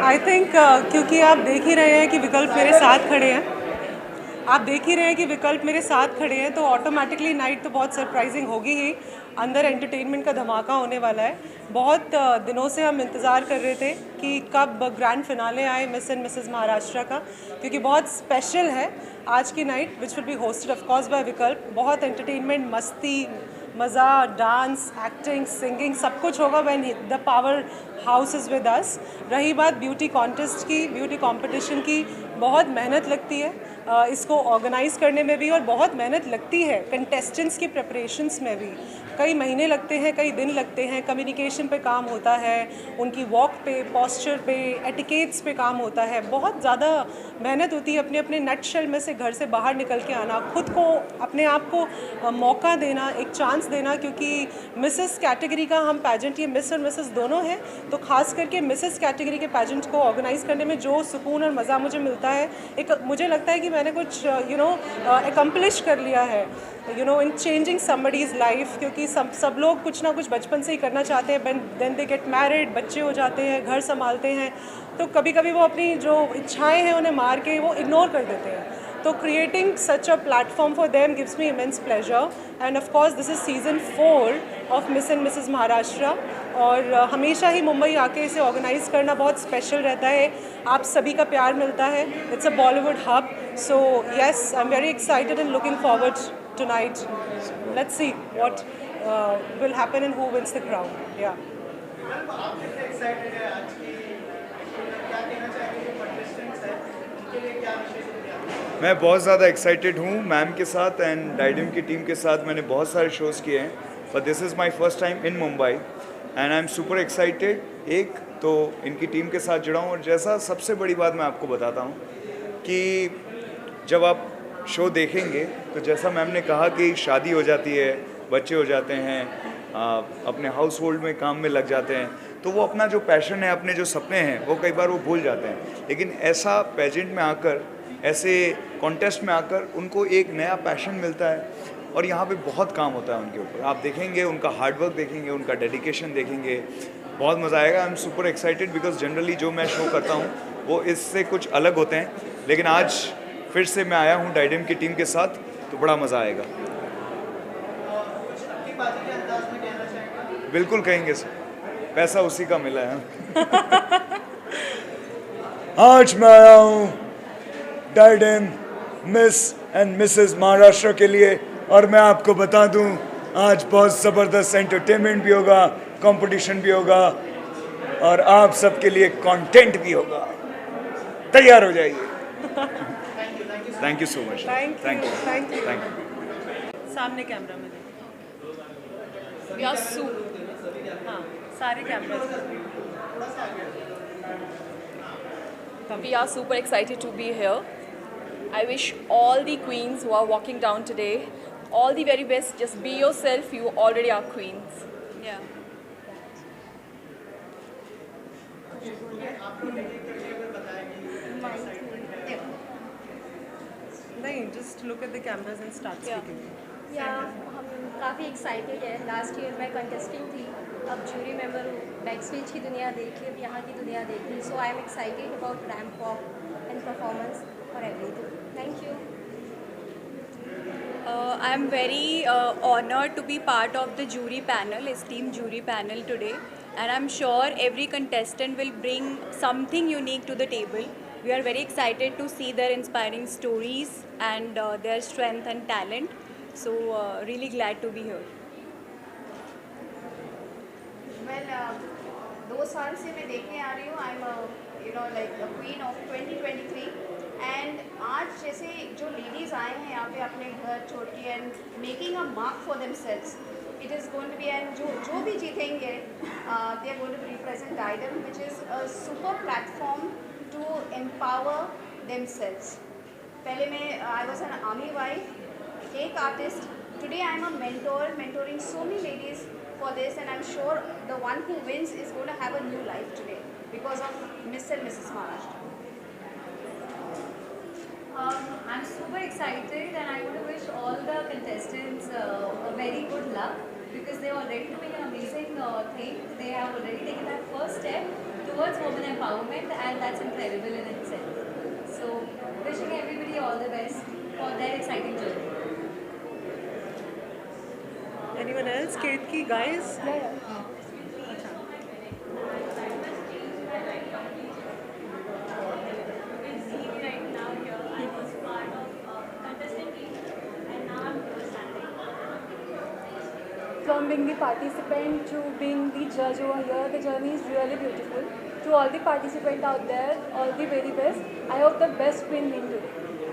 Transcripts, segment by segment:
I think क्योंकि आप देख ही रहे हैं कि विकल्प मेरे साथ खड़े हैं, आप देख ही रहे हैं कि विकल्प मेरे साथ खड़े हैं, तो ऑटोमेटिकली नाइट तो बहुत सरप्राइजिंग होगी ही। अंदर एंटरटेनमेंट का धमाका होने वाला है। बहुत दिनों से हम इंतज़ार कर रहे थे कि कब ग्रैंड फिनाले आए मिस एंड मिसेस महाराष्ट्र का, क्योंकि बहुत स्पेशल है आज की night which will be hosted of course by Vikalp. बहुत एंटरटेनमेंट, मस्ती, मज़ा, डांस, एक्टिंग, सिंगिंग, सब कुछ होगा when the power house is with us. रही बात ब्यूटी कॉन्टेस्ट की, ब्यूटी कंपटीशन की, बहुत मेहनत लगती है इसको ऑर्गेनाइज़ करने में भी, और बहुत मेहनत लगती है कंटेस्टेंट्स की प्रिपरेशंस में भी। कई महीने लगते हैं, कई दिन लगते हैं, कम्युनिकेशन पे काम होता है, उनकी वॉक पे, पॉस्चर पे, एटिकेट्स पे काम होता है। बहुत ज़्यादा मेहनत होती है अपने अपने नटशेल में से घर से बाहर निकल के आना, खुद को, अपने आप को मौका देना, एक चांस देना, क्योंकि मिसेस कैटेगरी का हम पैजेंट, ये मिस और मिसेस दोनों हैं, तो खास करके मिसेस कैटेगरी के पैजेंट को ऑर्गेनाइज़ करने में जो सुकून और मज़ा मुझे मिलता है, एक मुझे लगता है कि मैंने कुछ एकम्प्लिश कर लिया है इन चेंजिंग समबडीज़ लाइफ। क्योंकि सब लोग कुछ ना कुछ बचपन से ही करना चाहते हैं, देन दे गेट मैरिड, बच्चे हो जाते हैं, घर संभालते हैं, तो कभी कभी वो अपनी जो इच्छाएं हैं उन्हें मार के वो इग्नोर कर देते हैं। तो creating such a platform for them gives me immense pleasure, end of course this is season 4 of miss and Mrs Maharashtra. और हमेशा ही मुंबई आके इसे ऑर्गेनाइज़ करना बहुत स्पेशल रहता है, आप सभी का प्यार मिलता है। It's a Bollywood hub, so yes, I am very excited and looking forward tonight. Let's see what will happen and who wins the crown. Yeah. मैं बहुत ज़्यादा एक्साइटेड हूँ मैम के साथ एंड डाइडम की टीम के साथ। मैंने बहुत सारे शोज़ किए हैं, but this is my first time in Mumbai and I am super excited. एक तो इनकी टीम के साथ जुड़ा हूँ, और जैसा सबसे बड़ी बात मैं आपको बताता हूँ कि जब आप शो देखेंगे तो जैसा मैम ने कहा कि शादी हो जाती है, बच्चे हो जाते हैं, अपने हाउस होल्ड में काम में लग जाते हैं, तो वो अपना जो पैशन है, अपने जो सपने हैं, वो कई बार वो भूल जाते हैं। लेकिन ऐसा पेजेंट में आकर, ऐसे कॉन्टेस्ट में आकर उनको एक नया पैशन मिलता है, और यहाँ पे बहुत काम होता है उनके ऊपर। आप देखेंगे उनका हार्डवर्क, देखेंगे उनका डेडिकेशन, देखेंगे, बहुत मज़ा आएगा। I am super excited because generally जो मैं शो करता हूँ वो इससे कुछ अलग होते हैं, लेकिन आज फिर से मैं आया हूँ डाइडम की टीम के साथ, तो बड़ा मज़ा आएगा। बिल्कुल कहेंगे सर, पैसा उसी का मिला है। आज मैं आया हूँ डाइडम मिस एंड मिसेस महाराष्ट्र के लिए, और मैं आपको बता दूँ आज बहुत ज़बरदस्त एंटरटेनमेंट भी होगा, कंपटीशन भी होगा, और आप सबके लिए कंटेंट भी होगा। तैयार हो जाइए। Thank you so much. Thank you. Thank you. सामने कैमरा में देखो। We are हाँ, सारे camera. We are super excited to be here. I wish all the queens who are walking down today all the very best. Just be yourself. You already are queens. Yeah. नहीं, just look at the cameras and start speaking. या हम काफ़ी excited है। Last year मैं contesting थी, अब jury member हूँ। Back stage की दुनिया देखी, अब यहाँ की दुनिया देखी। So I am excited about ramp walk and performance और everything. Thank you. I am very honored to be part of the jury panel, esteemed jury panel today, and I'm sure every contestant will bring something unique to the table. We are very excited to see their inspiring stories and their strength and talent. So really glad to be here. Well, 2 साल से मैं देखने आ रही हूँ। I am like the queen of 2023 and आज जैसे जो ladies आए हैं यहाँ पे अपने घर छोड़ के and making a mark for themselves, it is going to be, and जो भी जीतेंगे they are going to represent Diadem which is a super platform to empower themselves. पहले मैं I was an army wife, एक artist, today I am a mentor, mentoring so many ladies for this, and I'm sure the one who wins is going to have a new life today because of Miss and Mrs. Maharashtra. I'm super excited, and I want to wish all the contestants a very good luck because they are already doing an amazing thing. They have already taken that first step, towards women empowerment, and that's incredible in itself. So, wishing everybody all the best for their exciting journey. Anyone else? Ketki, guys? From being the participant to being the judge over here, the journey is really beautiful. To all the participants out there, all the very best. I hope the best queen win today.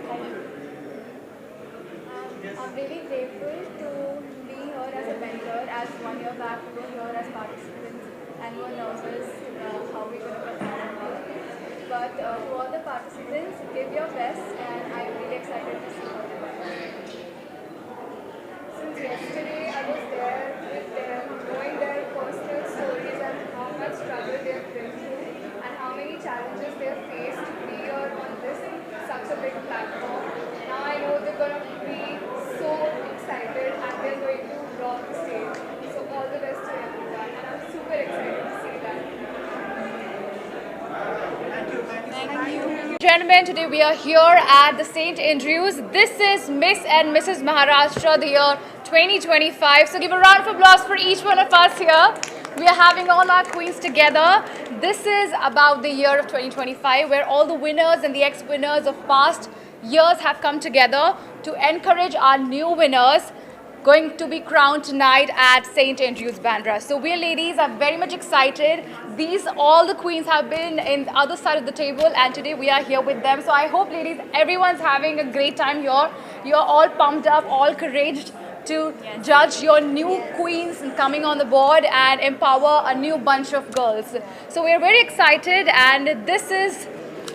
Thank you. I'm really grateful to be here as a mentor. As 1 year back, we were here as participants and we were nervous how we were going to perform. But to all the participants, give your best, and I'm really excited to see how they perform. Since yesterday, I was there with them, knowing their personal stories and how much struggle they have been through and how many challenges they have faced to be here on this such a big platform. Now I know they're going to be so excited and they're going to rock the stage. So all the best to everyone, and I'm super excited to see that. Gentlemen, today we are here at the St. Andrews. This is Miss and Mrs. Maharashtra, the year 2025. So give a round of applause for each one of us here. We are having all our queens together. This is about the year of 2025, where all the winners and the ex-winners of past years have come together to encourage our new winners, going to be crowned tonight at St. Andrews Bandra. So we ladies are very much excited. All the queens have been in the other side of the table, and today we are here with them. So I hope, ladies, everyone's having a great time here. You're all pumped up, all encouraged to judge your new queens coming on the board and empower a new bunch of girls. So we're very excited, and this is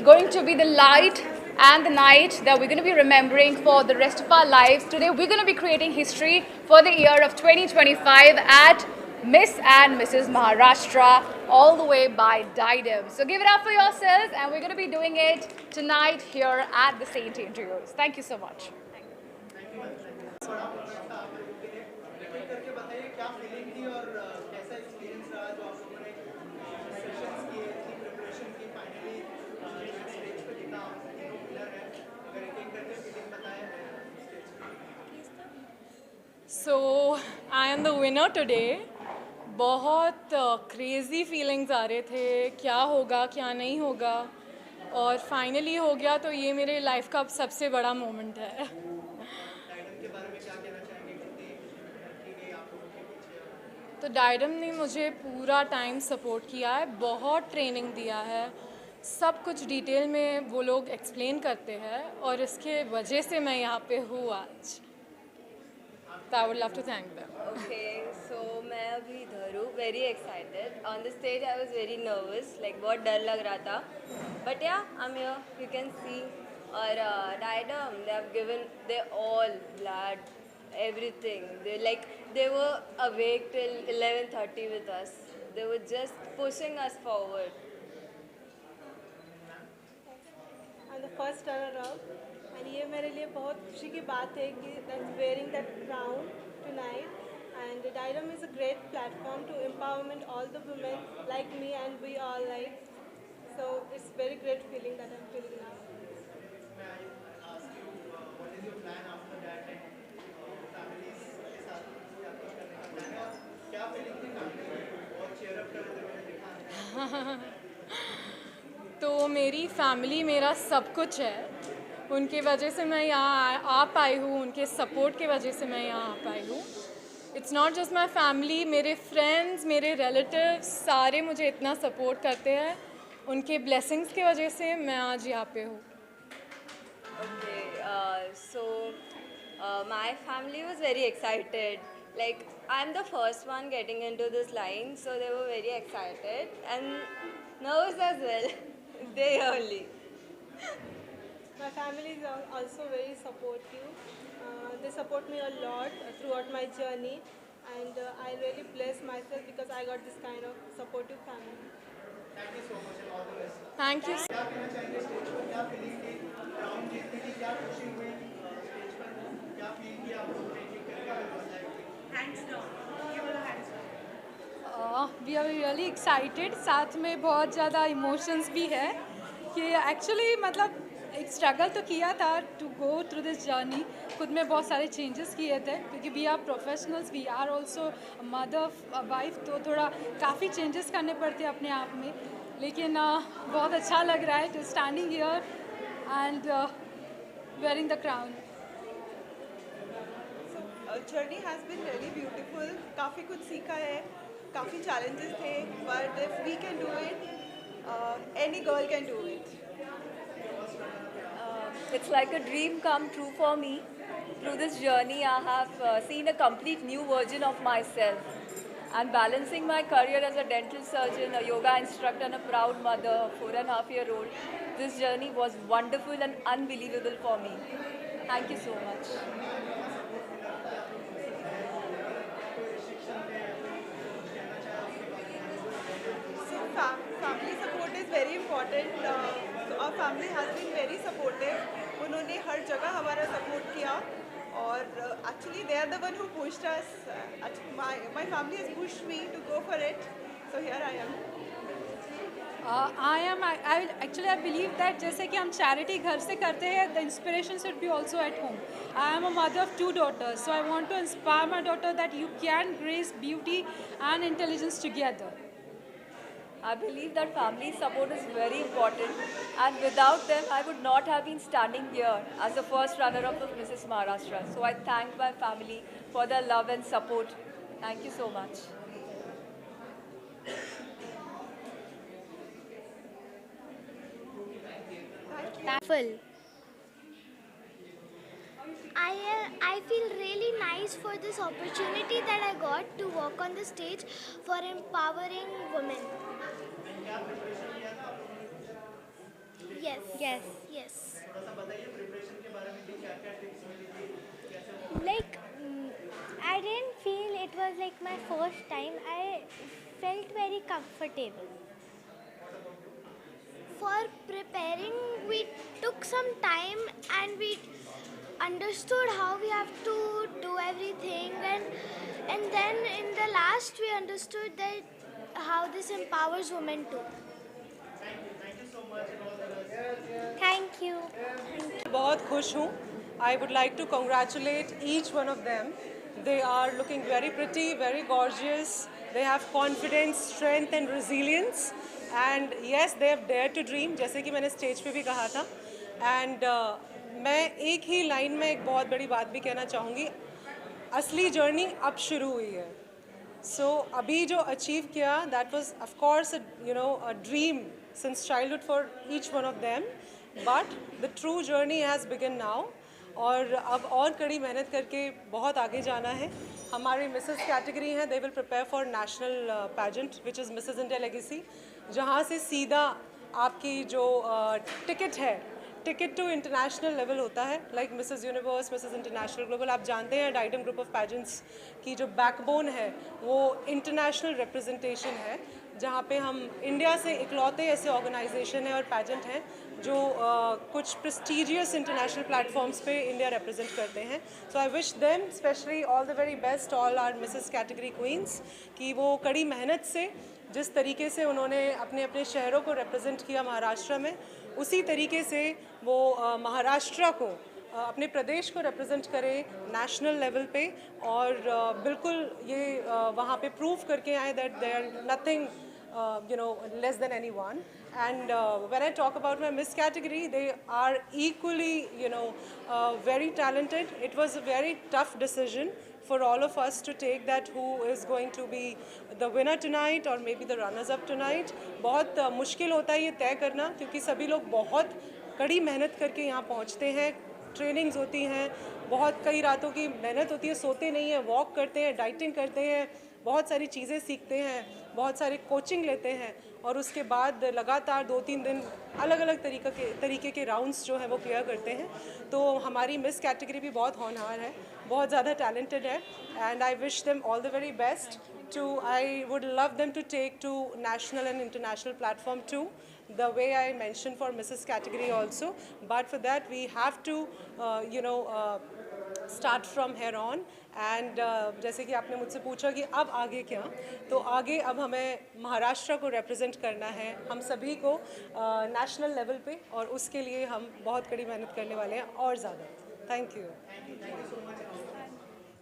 going to be the light and the night that we're going to be remembering for the rest of our lives. Today we're going to be creating history for the year of 2025 at Miss and Mrs. Maharashtra, all the way by Diadem. So give it up for yourselves, and we're going to be doing it tonight here at the St. Andrews. Thank you so much. So I am the winner today. बहुत crazy feelings आ रहे थे, क्या होगा क्या नहीं होगा, और finally हो गया. तो ये मेरे लाइफ का सबसे बड़ा मोमेंट है. तो डायडम ने मुझे पूरा टाइम सपोर्ट किया है, बहुत ट्रेनिंग दिया है, सब कुछ डिटेल में वो लोग एक्सप्लेन करते हैं, और इसके वजह से मैं यहाँ पे हूँ आज. So I would love to thank them. Okay, so मैं अभी इधर हूँ, very excited. On the stage I was very nervous, like बहुत डर लग रहा था. But yeah, I'm here. You can see. और Diadem, they have given their all, blood, everything. They were awake till 11:30 with us. They were just pushing us forward. I'm the first runner-up. And ये मेरे लिए बहुत खुशी की बात है कि that's wearing that crown tonight. And Diadem is a great platform to empowerment all the women like me, and we all like. So it's very great feeling that I'm feeling now. May I ask you, what is your plan after that, and families के साथ क्या कुछ करने का plan है, और क्या feeling थी family में बहुत cheer up कर रहे थे मैंने देखा. तो मेरी फैमिली मेरा सब कुछ है, उनके वजह से मैं यहाँ आ पाई हूँ, उनके सपोर्ट के वजह से मैं यहाँ आ पाई हूँ. It's not just my family, मेरे फ्रेंड्स, मेरे रिलेटिव्स सारे मुझे इतना सपोर्ट करते हैं, उनके ब्लेसिंग्स की वजह से मैं आज यहाँ पे हूँ. Okay, so my family was very excited. Like, I'm the first one getting into this line, so they were very excited and nervous as well. They only. My family is also very supportive. They support me a lot throughout my journey, and I really bless myself because I got this kind of supportive family. Thank you so much and all the best. Thank you. क्या कहना चाहेंगे stage पर, क्या feeling थी round जीतने की, क्या खुशी हुई स्टेज पर, क्या फील किया आप लोगों ने, क्या व्यवस्था है? Hands down. Give all the hands down. We are really excited, साथ में बहुत ज़्यादा इमोशंस भी है कि एक्चुअली मतलब एक स्ट्रगल तो किया था to go through this journey. खुद में बहुत सारे चेंजेस किए थे क्योंकि we are professionals, we are also mother wife, तो थोड़ा काफ़ी चेंजेस करने पड़ते हैं अपने आप में। लेकिन बहुत अच्छा लग रहा है to standing here and wearing the crown. Journey has been really beautiful, काफ़ी कुछ सीखा है, काफ़ी चैलेंजेस थे, but if we can do it, any girl can do it. It's like a dream come true for me. Through this journey, I have seen a complete new version of myself. And balancing my career as a dental surgeon, a yoga instructor, and a proud mother, a 4.5-year-old, this journey was wonderful and unbelievable for me. Thank you so much. Family support is very important. our family has been very supportive. उन्होंने हर जगह हमारा support किया और actually they are the one who pushed us. My family has pushed me to go for it. So here I am. I believe that जैसे कि हम charity घर से करते हैं, the inspiration should be also at home. I am a mother of 2 daughters, so I want to inspire my daughter that you can grace beauty and intelligence together. I believe that family support is very important, and without them, I would not have been standing here as the first runner-up of Mrs. Maharashtra. So I thank my family for their love and support. Thank you so much. Full. I feel really nice for this opportunity that I got to walk on the stage for empowering women. Yes. Yes. Yes. Like, I didn't feel it was like my first time. I felt very comfortable. For preparing, we took some time and we understood how we have to do everything, and then in the last we understood that how this empowers women too. Thank you. बहुत खुश हूँ. I would like to congratulate each one of them. They are looking very pretty, very gorgeous. They have confidence, strength and resilience. And yes, they have dared to dream, जैसे कि मैंने stage पे भी कहा था. And मैं एक ही line में एक बहुत बड़ी बात भी कहना चाहूँगी. असली जर्नी अब शुरू हुई है. So अभी जो अचीव किया, that was of course a dream since childhood for each one of them. But the true journey has begun now. और अब और कड़ी मेहनत करके बहुत आगे जाना है. हमारे मिसेस कैटेगरी हैं, they will prepare for national pageant which is Mrs. India Legacy, जहाँ से सीधा आपकी जो टिकट है, टिकट टू इंटरनेशनल लेवल होता है, like Mrs universe, Mrs international, global. आप जानते हैं डाइडम ग्रुप ऑफ पैजेंट्स की जो बैकबोन है वो इंटरनेशनल रिप्रेजेंटेशन है, जहाँ पे हम इंडिया से इकलौते ऐसे ऑर्गेनाइजेशन है और पैजेंट हैं जो कुछ प्रेस्टिजियस इंटरनेशनल प्लेटफॉर्म्स पे इंडिया रिप्रेजेंट करते हैं. So I wish them specially all the very best, all our Mrs category queens, कि वो कड़ी मेहनत से जिस तरीके से उन्होंने अपने अपने शहरों को रिप्रेजेंट किया महाराष्ट्र में, उसी तरीके से वो महाराष्ट्र को, अपने प्रदेश को रिप्रेजेंट करें नेशनल लेवल पे. और बिल्कुल ये वहाँ पे प्रूव करके आए that they are nothing less than anyone. And when I talk about my Miss category, they are equally very talented. It was a very tough decision for all of us to take, that who is going to be the winner tonight or maybe the runners up tonight. बहुत मुश्किल होता है ये तय करना, क्योंकि सभी लोग बहुत कड़ी मेहनत करके यहाँ पहुँचते हैं. ट्रेनिंग्स होती हैं, बहुत कई रातों की मेहनत होती है, सोते नहीं हैं, वॉक करते हैं, डाइटिंग करते हैं, बहुत सारी चीज़ें सीखते हैं, बहुत सारे कोचिंग लेते हैं, और उसके बाद लगातार 2-3 दिन अलग अलग तरीके के राउंड्स जो हैं वो क्लियर करते हैं. तो हमारी मिस कैटेगरी भी बहुत होनहार है, बहुत ज़्यादा टैलेंटेड है. And I wish them all the very best. I would love them to take to national and international platform too, the way I mentioned for Mrs. category also. But for that we have to start from here on and जैसे कि आपने मुझसे पूछा कि अब आगे क्या, तो आगे अब हमें महाराष्ट्र को रिप्रेजेंट करना है, हम सभी को नेशनल लेवल पे, और उसके लिए हम बहुत कड़ी मेहनत करने वाले हैं और ज़्यादा। Thank you.